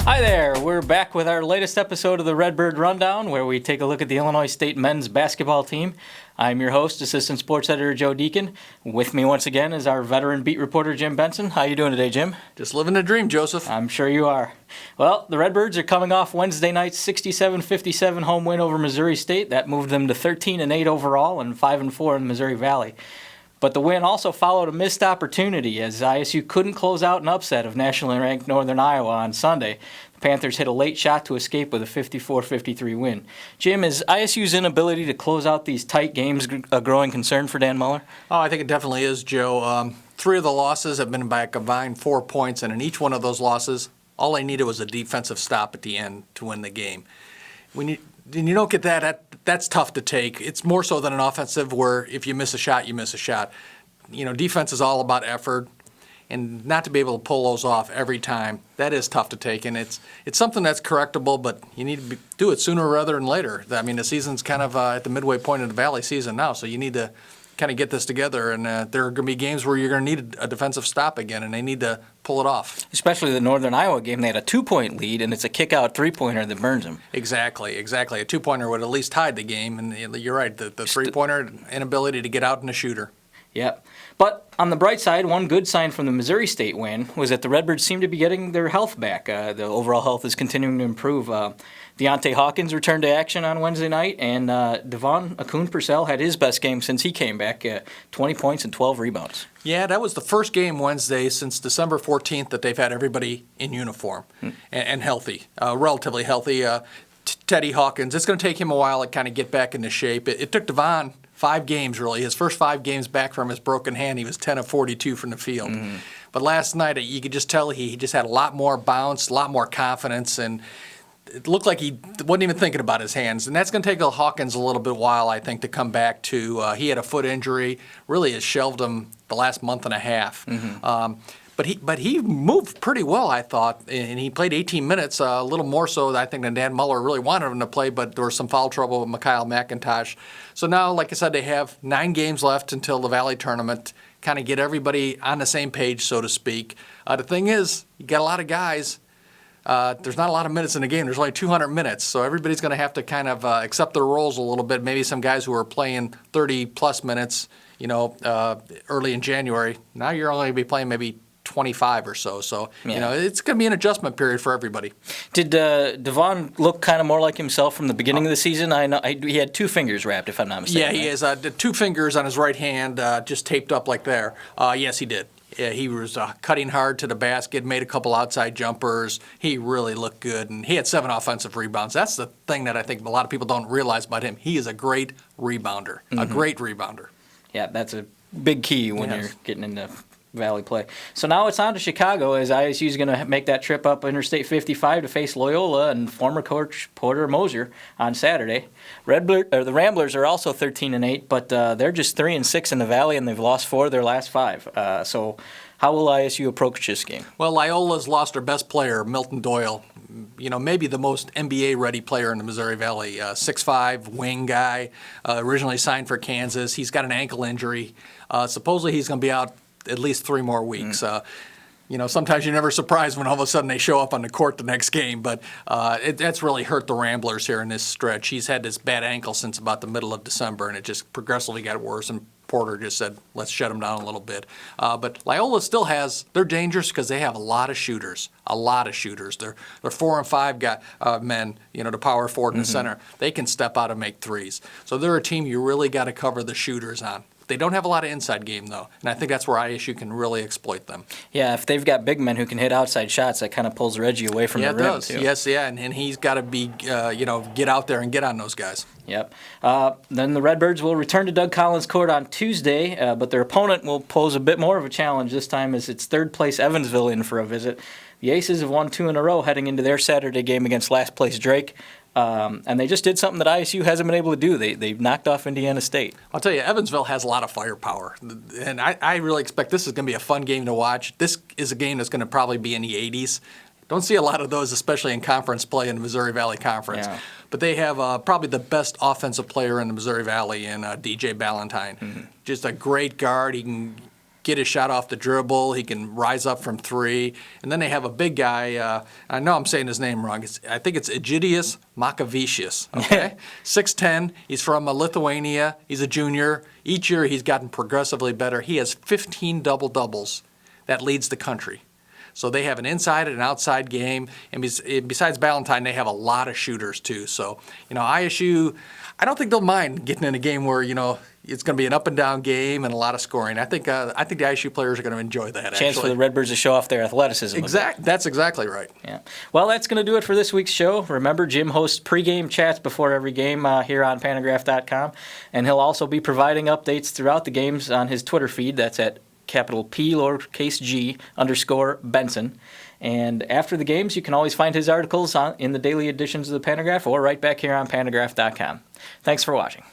Hi there, we're back with our latest episode of the Redbird Rundown, where we take a look at the Illinois State men's basketball team. I'm your host, Assistant Sports Editor Joe Deacon. With me once again is our veteran beat reporter Jim Benson. How you doing today, Jim? Just living the dream, Joseph. I'm sure you are. Well, the Redbirds are coming off Wednesday night's 67-57 home win over Missouri State. That moved them to 13-8 overall and 5-4 in the Missouri Valley. But the win also followed a missed opportunity as ISU couldn't close out an upset of nationally ranked Northern Iowa on Sunday. The Panthers hit a late shot to escape with a 54-53 win. Jim, is ISU's inability to close out these tight games a growing concern for Dan Muller? Oh, I think it definitely is, Joe. 3 of the losses have been by a combined 4 points, and in each one of those losses, all they needed was a defensive stop at the end to win the game. When you don't get that's tough to take. It's more so than an offensive where if you miss a shot, you miss a shot. You know, defense is all about effort, and not to be able to pull those off every time, that is tough to take. And it's something that's correctable, but you need to do it sooner rather than later. I mean, the season's kind of at the midway point of the Valley season now, so you need to kind of get this together, and there are going to be games where you're going to need a defensive stop again, and they need to pull it off. Especially the Northern Iowa game, they had a 2-point lead, and it's a kick-out three-pointer that burns them. Exactly. A 2-pointer would at least tide the game, and you're right, the three-pointer, inability to get out in a shooter. Yep. But on the bright side, one good sign from the Missouri State win was that the Redbirds seem to be getting their health back. The overall health is continuing to improve. Deontay Hawkins returned to action on Wednesday night, and Devon Akun-Purcell had his best game since he came back, 20 points and 12 rebounds. Yeah, that was the first game Wednesday since December 14th that they've had everybody in uniform and healthy, relatively healthy. Teddy Hawkins, it's going to take him a while to kind of get back into shape. It took Devon 5 games, really. His first 5 games back from his broken hand, he was 10 of 42 from the field. Mm-hmm. But last night, you could just tell he just had a lot more bounce, a lot more confidence, and it looked like he wasn't even thinking about his hands. And that's going to take Hawkins a little bit while, I think, to come back to. He had a foot injury, really has shelved him the last month and a half. Mm-hmm. But he moved pretty well, I thought, and he played 18 minutes, a little more so, I think, than Dan Muller really wanted him to play, but there was some foul trouble with Mikhail McIntosh. So now, like I said, they have 9 games left until the Valley Tournament, kind of get everybody on the same page, so to speak. The thing is, you got a lot of guys. There's not a lot of minutes in the game. There's only 200 minutes, so everybody's going to have to kind of accept their roles a little bit. Maybe some guys who are playing 30-plus minutes, early in January. Now you're only going to be playing maybe 25 or so. So, yeah. It's going to be an adjustment period for everybody. Did Devon look kind of more like himself from the beginning of the season? I know he had 2 fingers wrapped, if I'm not mistaken. Yeah, he has 2 fingers on his right hand just taped up like there. Yes, he did. Yeah, he was cutting hard to the basket, made a couple outside jumpers. He really looked good, and he had 7 offensive rebounds. That's the thing that I think a lot of people don't realize about him. He is a great rebounder, a great rebounder. Yeah, that's a big key when you're getting into Valley play. So now it's on to Chicago as ISU is going to make that trip up Interstate 55 to face Loyola and former coach Porter Moser on Saturday. The Ramblers are also 13-8, but they're just 3-6 in the Valley, and they've lost 4 of their last 5. So how will ISU approach this game? Well, Loyola's lost their best player, Milton Doyle. Maybe the most NBA-ready player in the Missouri Valley. 6'5", wing guy, originally signed for Kansas. He's got an ankle injury. Supposedly he's going to be out at least 3 more weeks. Sometimes you're never surprised when all of a sudden they show up on the court the next game, but that's really hurt the Ramblers here in this stretch. He's had this bad ankle since about the middle of December, and it just progressively got worse, and Porter just said, let's shut him down a little bit. But Loyola still they're dangerous because they have a lot of shooters, They're 4 and 5 men, the power forward in the center. They can step out and make threes. So they're a team you really got to cover the shooters on. They don't have a lot of inside game, though, and I think that's where ISU can really exploit them. Yeah, if they've got big men who can hit outside shots, that kind of pulls Reggie away from the rim, does. too. Yes, yeah, and he's got to be, get out there and get on those guys. Yep. Then the Redbirds will return to Doug Collins Court on Tuesday, but their opponent will pose a bit more of a challenge this time as it's third-place Evansville in for a visit. The Aces have won 2 in a row heading into their Saturday game against last-place Drake. And they just did something that ISU hasn't been able to do. They knocked off Indiana State. I'll tell you, Evansville has a lot of firepower. And I really expect this is going to be a fun game to watch. This is a game that's going to probably be in the 80s. Don't see a lot of those, especially in conference play in the Missouri Valley Conference. Yeah. But they have probably the best offensive player in the Missouri Valley in DJ Ballantyne. Mm-hmm. Just a great guard. He can get his shot off the dribble. He can rise up from three. And then they have a big guy. I know I'm saying his name wrong. I think it's Egidius Makavicius. Okay, 6'10". He's from Lithuania. He's a junior. Each year he's gotten progressively better. He has 15 double-doubles. That leads the country. So they have an inside and an outside game. And besides Ballantyne, they have a lot of shooters too. So, ISU, I don't think they'll mind getting in a game where, it's going to be an up and down game and a lot of scoring. I think the ISU players are going to enjoy that. Chance for the Redbirds to show off their athleticism. That's exactly right. Yeah. Well, that's going to do it for this week's show. Remember, Jim hosts pregame chats before every game here on Pantagraph.com, and he'll also be providing updates throughout the games on his Twitter feed. That's at capital P lowercase g _Benson. And after the games, you can always find his articles in the daily editions of the Pantagraph or right back here on Pantagraph.com. Thanks for watching.